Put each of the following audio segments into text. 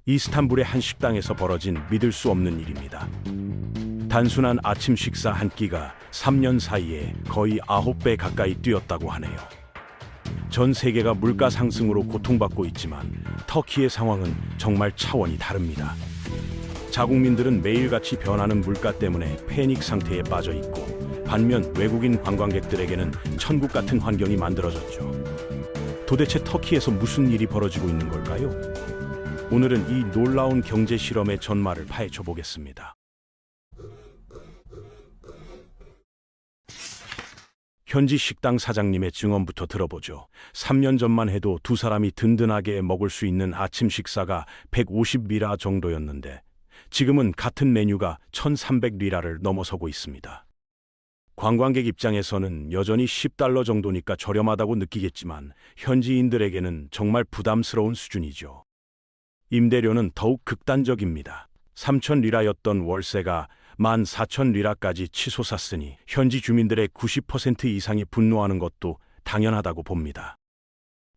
이스탄불의 한 식당에서 벌어진 믿을 수 없는 일입니다. 단순한 아침 식사 한 끼가 3년 사이에 거의 9배 가까이 뛰었다고 하네요. 전 세계가 물가 상승으로 고통받고 있지만 터키의 상황은 정말 차원이 다릅니다. 자국민들은 매일같이 변하는 물가 때문에 패닉 상태에 빠져 있고, 반면 외국인 관광객들에게는 천국 같은 환경이 만들어졌죠. 도대체 터키에서 무슨 일이 벌어지고 있는 걸까요? 오늘은 이 놀라운 경제 실험의 전말을 파헤쳐 보겠습니다. 현지 식당 사장님의 증언부터 들어보죠. 3년 전만 해도 두 사람이 든든하게 먹을 수 있는 아침 식사가 150리라 정도였는데 지금은 같은 메뉴가 1,300리라를 넘어서고 있습니다. 관광객 입장에서는 여전히 10달러 정도니까 저렴하다고 느끼겠지만 현지인들에게는 정말 부담스러운 수준이죠. 임대료는 더욱 극단적입니다. 3,000리라였던 월세가 14,000리라까지 치솟았으니 현지 주민들의 90% 이상이 분노하는 것도 당연하다고 봅니다.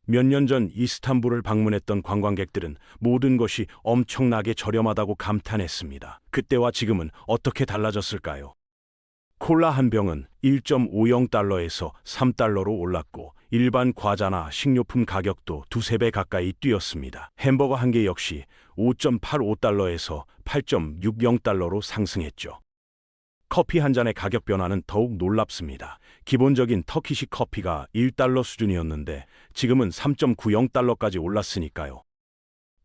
몇 년 전 이스탄불을 방문했던 관광객들은 모든 것이 엄청나게 저렴하다고 감탄했습니다. 그때와 지금은 어떻게 달라졌을까요? 콜라 한 병은 1.50달러에서 3달러로 올랐고, 일반 과자나 식료품 가격도 두세 배 가까이 뛰었습니다. 햄버거 한 개 역시 5.85달러에서 8.60달러로 상승했죠. 커피 한 잔의 가격 변화는 더욱 놀랍습니다. 기본적인 터키식 커피가 1달러 수준이었는데 지금은 3.90달러까지 올랐으니까요.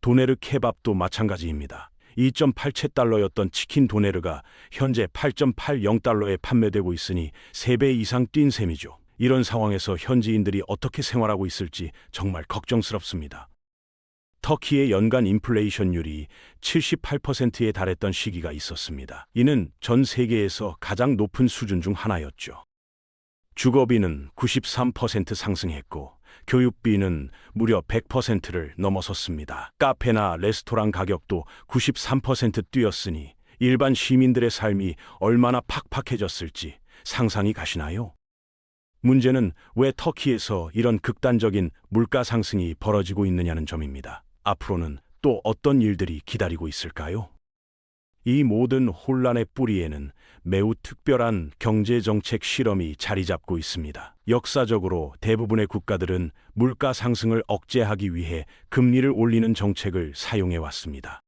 도네르 케밥도 마찬가지입니다. 2.87달러였던 치킨 도네르가 현재 8.80달러에 판매되고 있으니 3배 이상 뛴 셈이죠. 이런 상황에서 현지인들이 어떻게 생활하고 있을지 정말 걱정스럽습니다. 터키의 연간 인플레이션율이 78%에 달했던 시기가 있었습니다. 이는 전 세계에서 가장 높은 수준 중 하나였죠. 주거비는 93% 상승했고, 교육비는 무려 100%를 넘어섰습니다. 카페나 레스토랑 가격도 93% 뛰었으니 일반 시민들의 삶이 얼마나 팍팍해졌을지 상상이 가시나요? 문제는 왜 터키에서 이런 극단적인 물가 상승이 벌어지고 있느냐는 점입니다. 앞으로는 또 어떤 일들이 기다리고 있을까요? 이 모든 혼란의 뿌리에는 매우 특별한 경제정책 실험이 자리 잡고 있습니다. 역사적으로 대부분의 국가들은 물가 상승을 억제하기 위해 금리를 올리는 정책을 사용해 왔습니다.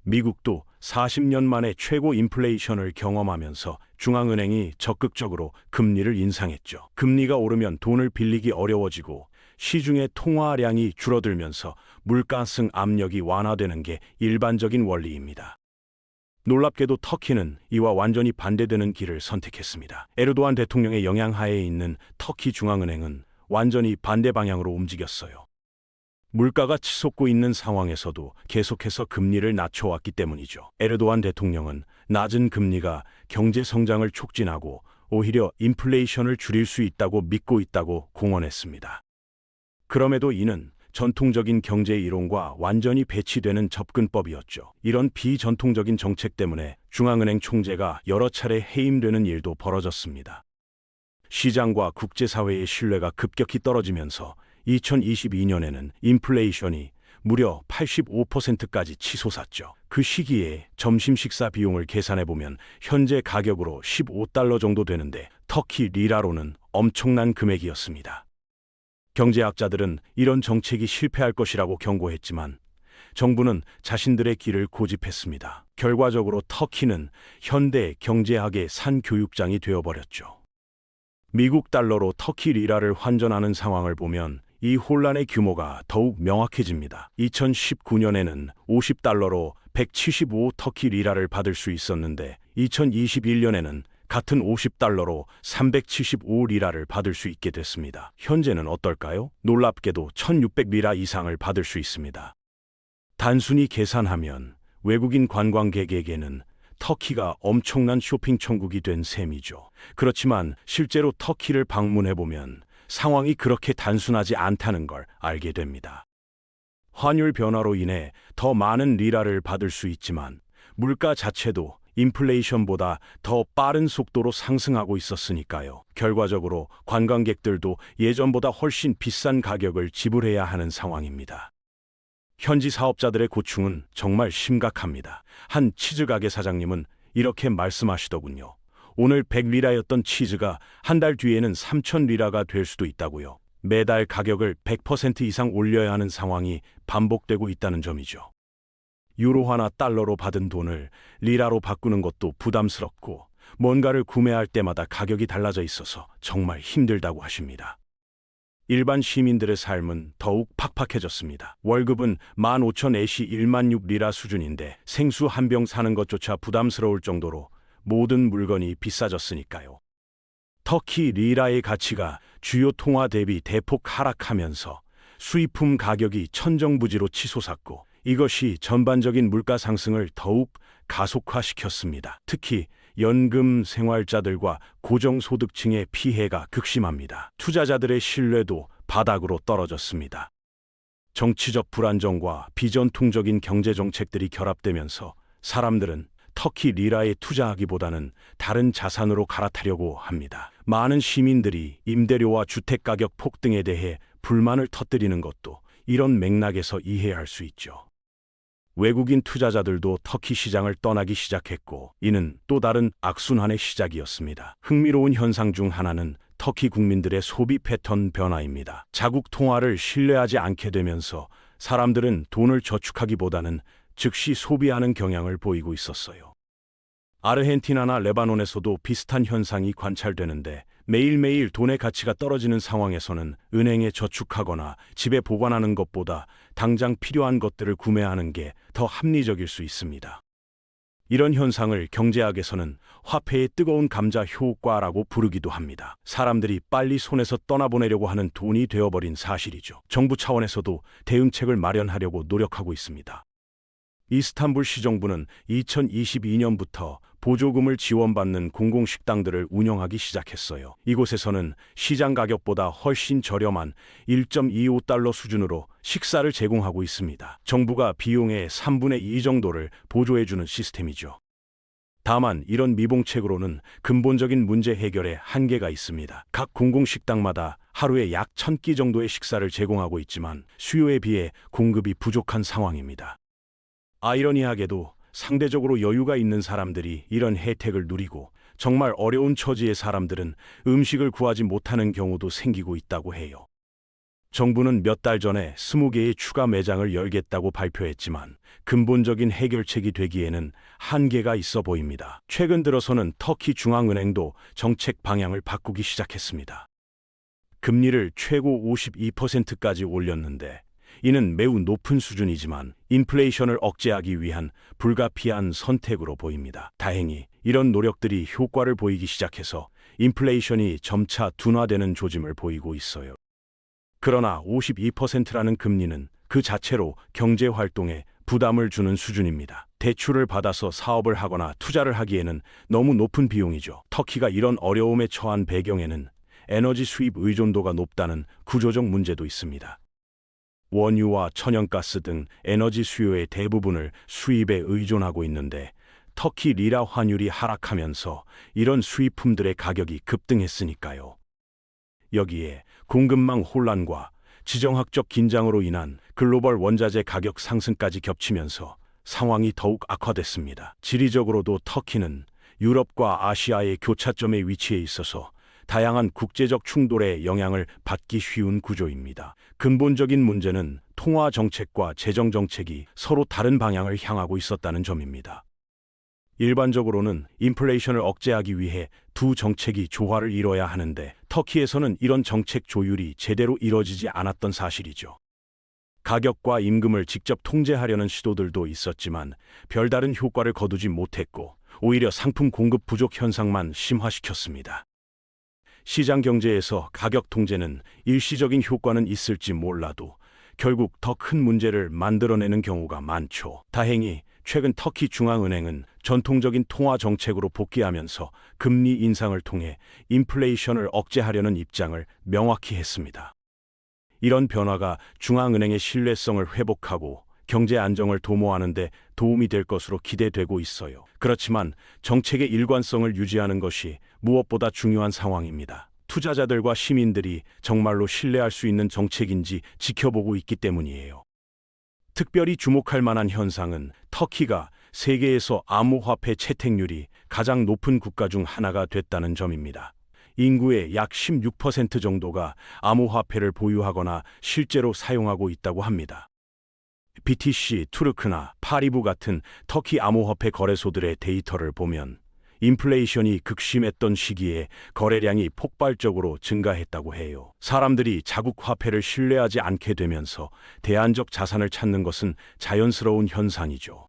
미국도 40년 만에 최고 인플레이션을 경험하면서 중앙은행이 적극적으로 금리를 인상했죠. 금리가 오르면 돈을 빌리기 어려워지고 시중의 통화량이 줄어들면서 물가상 압력이 완화되는 게 일반적인 원리입니다. 놀랍게도 터키는 이와 완전히 반대되는 길을 선택했습니다. 에르도안 대통령의 영향하에 있는 터키 중앙은행은 완전히 반대 방향으로 움직였어요. 물가가 치솟고 있는 상황에서도 계속해서 금리를 낮춰왔기 때문이죠. 에르도안 대통령은 낮은 금리가 경제 성장을 촉진하고 오히려 인플레이션을 줄일 수 있다고 믿고 있다고 공언했습니다. 그럼에도 이는 전통적인 경제 이론과 완전히 배치되는 접근법이었죠. 이런 비전통적인 정책 때문에 중앙은행 총재가 여러 차례 해임되는 일도 벌어졌습니다. 시장과 국제사회의 신뢰가 급격히 떨어지면서 2022년에는 인플레이션이 무려 85%까지 치솟았죠. 그 시기에 점심 식사 비용을 계산해보면 현재 가격으로 15달러 정도 되는데 터키 리라로는 엄청난 금액이었습니다. 경제학자들은 이런 정책이 실패할 것이라고 경고했지만 정부는 자신들의 길을 고집했습니다. 결과적으로 터키는 현대 경제학의 산 교육장이 되어버렸죠. 미국 달러로 터키 리라를 환전하는 상황을 보면 이 혼란의 규모가 더욱 명확해집니다. 2019년에는 50달러로 175 터키 리라를 받을 수 있었는데 2021년에는 같은 50달러로 375리라를 받을 수 있게 됐습니다. 현재는 어떨까요? 놀랍게도 1,600리라 이상을 받을 수 있습니다. 단순히 계산하면 외국인 관광객에게는 터키가 엄청난 쇼핑 천국이 된 셈이죠. 그렇지만 실제로 터키를 방문해보면 상황이 그렇게 단순하지 않다는 걸 알게 됩니다. 환율 변화로 인해 더 많은 리라를 받을 수 있지만 물가 자체도 인플레이션보다 더 빠른 속도로 상승하고 있었으니까요. 결과적으로 관광객들도 예전보다 훨씬 비싼 가격을 지불해야 하는 상황입니다. 현지 사업자들의 고충은 정말 심각합니다. 한 치즈 가게 사장님은 이렇게 말씀하시더군요. 오늘 100리라였던 치즈가 한 달 뒤에는 3,000리라가 될 수도 있다고요. 매달 가격을 100% 이상 올려야 하는 상황이 반복되고 있다는 점이죠. 유로화나 달러로 받은 돈을 리라로 바꾸는 것도 부담스럽고 뭔가를 구매할 때마다 가격이 달라져 있어서 정말 힘들다고 하십니다. 일반 시민들의 삶은 더욱 팍팍해졌습니다. 월급은 15,000에시 16,000리라 수준인데 생수 한 병 사는 것조차 부담스러울 정도로 모든 물건이 비싸졌으니까요. 터키 리라의 가치가 주요 통화 대비 대폭 하락하면서 수입품 가격이 천정부지로 치솟았고 이것이 전반적인 물가 상승을 더욱 가속화시켰습니다. 특히 연금 생활자들과 고정소득층의 피해가 극심합니다. 투자자들의 신뢰도 바닥으로 떨어졌습니다. 정치적 불안정과 비전통적인 경제정책들이 결합되면서 사람들은 터키 리라에 투자하기보다는 다른 자산으로 갈아타려고 합니다. 많은 시민들이 임대료와 주택가격 폭등에 대해 불만을 터뜨리는 것도 이런 맥락에서 이해할 수 있죠. 외국인 투자자들도 터키 시장을 떠나기 시작했고 이는 또 다른 악순환의 시작이었습니다. 흥미로운 현상 중 하나는 터키 국민들의 소비 패턴 변화입니다. 자국 통화를 신뢰하지 않게 되면서 사람들은 돈을 저축하기보다는 즉시 소비하는 경향을 보이고 있었어요. 아르헨티나나 레바논에서도 비슷한 현상이 관찰되는데 매일매일 돈의 가치가 떨어지는 상황에서는 은행에 저축하거나 집에 보관하는 것보다 당장 필요한 것들을 구매하는 게 더 합리적일 수 있습니다. 이런 현상을 경제학에서는 화폐의 뜨거운 감자 효과라고 부르기도 합니다. 사람들이 빨리 손에서 떠나보내려고 하는 돈이 되어버린 사실이죠. 정부 차원에서도 대응책을 마련하려고 노력하고 있습니다. 이스탄불 시정부는 2022년부터 보조금을 지원받는 공공식당들을 운영하기 시작했어요. 이곳에서는 시장 가격보다 훨씬 저렴한 1.25달러 수준으로 식사를 제공하고 있습니다. 정부가 비용의 3분의 2 정도를 보조해주는 시스템이죠. 다만 이런 미봉책으로는 근본적인 문제 해결에 한계가 있습니다. 각 공공식당마다 하루에 약 1,000끼 정도의 식사를 제공하고 있지만 수요에 비해 공급이 부족한 상황입니다. 아이러니하게도 상대적으로 여유가 있는 사람들이 이런 혜택을 누리고 정말 어려운 처지의 사람들은 음식을 구하지 못하는 경우도 생기고 있다고 해요. 정부는 몇 달 전에 20개의 추가 매장을 열겠다고 발표했지만 근본적인 해결책이 되기에는 한계가 있어 보입니다. 최근 들어서는 터키 중앙은행도 정책 방향을 바꾸기 시작했습니다. 금리를 최고 52%까지 올렸는데 이는 매우 높은 수준이지만 인플레이션을 억제하기 위한 불가피한 선택으로 보입니다. 다행히 이런 노력들이 효과를 보이기 시작해서 인플레이션이 점차 둔화되는 조짐을 보이고 있어요. 그러나 52%라는 금리는 그 자체로 경제 활동에 부담을 주는 수준입니다. 대출을 받아서 사업을 하거나 투자를 하기에는 너무 높은 비용이죠. 터키가 이런 어려움에 처한 배경에는 에너지 수입 의존도가 높다는 구조적 문제도 있습니다. 원유와 천연가스 등 에너지 수요의 대부분을 수입에 의존하고 있는데 터키 리라 환율이 하락하면서 이런 수입품들의 가격이 급등했으니까요. 여기에 공급망 혼란과 지정학적 긴장으로 인한 글로벌 원자재 가격 상승까지 겹치면서 상황이 더욱 악화됐습니다. 지리적으로도 터키는 유럽과 아시아의 교차점에 위치해 있어서 다양한 국제적 충돌에 영향을 받기 쉬운 구조입니다. 근본적인 문제는 통화 정책과 재정 정책이 서로 다른 방향을 향하고 있었다는 점입니다. 일반적으로는 인플레이션을 억제하기 위해 두 정책이 조화를 이뤄야 하는데 터키에서는 이런 정책 조율이 제대로 이뤄지지 않았던 사실이죠. 가격과 임금을 직접 통제하려는 시도들도 있었지만 별다른 효과를 거두지 못했고 오히려 상품 공급 부족 현상만 심화시켰습니다. 시장 경제에서 가격 통제는 일시적인 효과는 있을지 몰라도 결국 더 큰 문제를 만들어내는 경우가 많죠. 다행히 최근 터키 중앙은행은 전통적인 통화 정책으로 복귀하면서 금리 인상을 통해 인플레이션을 억제하려는 입장을 명확히 했습니다. 이런 변화가 중앙은행의 신뢰성을 회복하고 경제 안정을 도모하는 데 도움이 될 것으로 기대되고 있어요. 그렇지만 정책의 일관성을 유지하는 것이 무엇보다 중요한 상황입니다. 투자자들과 시민들이 정말로 신뢰할 수 있는 정책인지 지켜보고 있기 때문이에요. 특별히 주목할 만한 현상은 터키가 세계에서 암호화폐 채택률이 가장 높은 국가 중 하나가 됐다는 점입니다. 인구의 약 16% 정도가 암호화폐를 보유하거나 실제로 사용하고 있다고 합니다. BTC, 투르크나 파리부 같은 터키 암호화폐 거래소들의 데이터를 보면 인플레이션이 극심했던 시기에 거래량이 폭발적으로 증가했다고 해요. 사람들이 자국 화폐를 신뢰하지 않게 되면서 대안적 자산을 찾는 것은 자연스러운 현상이죠.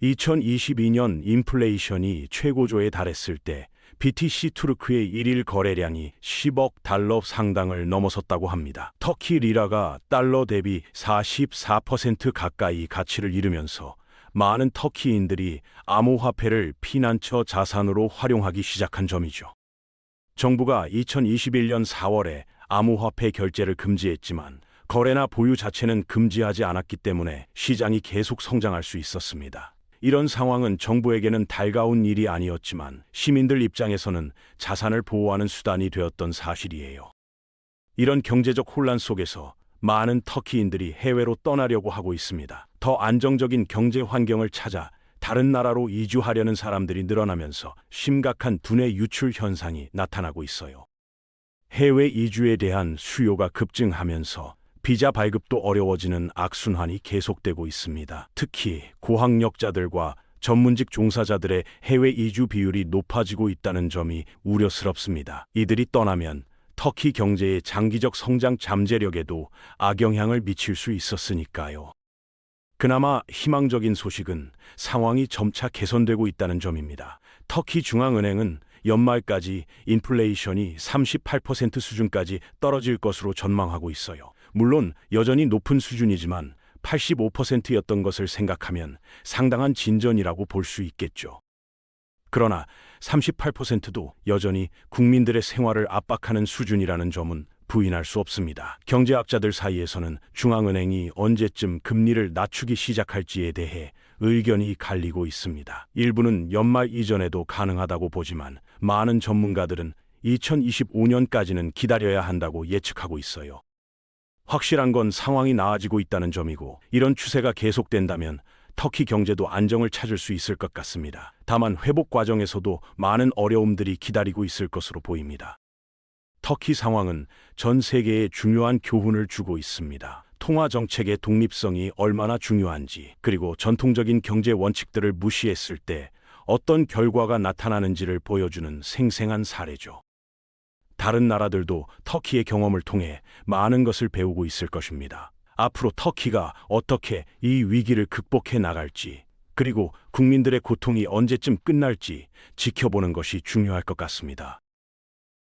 2022년 인플레이션이 최고조에 달했을 때 BTC 투르크의 일일 거래량이 10억 달러 상당을 넘어섰다고 합니다. 터키 리라가 달러 대비 44% 가까이 가치를 잃으면서 많은 터키인들이 암호화폐를 피난처 자산으로 활용하기 시작한 점이죠. 정부가 2021년 4월에 암호화폐 결제를 금지했지만 거래나 보유 자체는 금지하지 않았기 때문에 시장이 계속 성장할 수 있었습니다. 이런 상황은 정부에게는 달가운 일이 아니었지만 시민들 입장에서는 자산을 보호하는 수단이 되었던 사실이에요. 이런 경제적 혼란 속에서 많은 터키인들이 해외로 떠나려고 하고 있습니다. 더 안정적인 경제 환경을 찾아 다른 나라로 이주하려는 사람들이 늘어나면서 심각한 두뇌 유출 현상이 나타나고 있어요. 해외 이주에 대한 수요가 급증하면서 비자 발급도 어려워지는 악순환이 계속되고 있습니다. 특히 고학력자들과 전문직 종사자들의 해외 이주 비율이 높아지고 있다는 점이 우려스럽습니다. 이들이 떠나면 터키 경제의 장기적 성장 잠재력에도 악영향을 미칠 수 있었으니까요. 그나마 희망적인 소식은 상황이 점차 개선되고 있다는 점입니다. 터키 중앙은행은 연말까지 인플레이션이 38% 수준까지 떨어질 것으로 전망하고 있어요. 물론 여전히 높은 수준이지만 85%였던 것을 생각하면 상당한 진전이라고 볼 수 있겠죠. 그러나 38%도 여전히 국민들의 생활을 압박하는 수준이라는 점은 부인할 수 없습니다. 경제학자들 사이에서는 중앙은행이 언제쯤 금리를 낮추기 시작할지에 대해 의견이 갈리고 있습니다. 일부는 연말 이전에도 가능하다고 보지만 많은 전문가들은 2025년까지는 기다려야 한다고 예측하고 있어요. 확실한 건 상황이 나아지고 있다는 점이고 이런 추세가 계속된다면 터키 경제도 안정을 찾을 수 있을 것 같습니다. 다만 회복 과정에서도 많은 어려움들이 기다리고 있을 것으로 보입니다. 터키 상황은 전 세계에 중요한 교훈을 주고 있습니다. 통화 정책의 독립성이 얼마나 중요한지, 그리고 전통적인 경제 원칙들을 무시했을 때 어떤 결과가 나타나는지를 보여주는 생생한 사례죠. 다른 나라들도 터키의 경험을 통해 많은 것을 배우고 있을 것입니다. 앞으로 터키가 어떻게 이 위기를 극복해 나갈지, 그리고 국민들의 고통이 언제쯤 끝날지 지켜보는 것이 중요할 것 같습니다.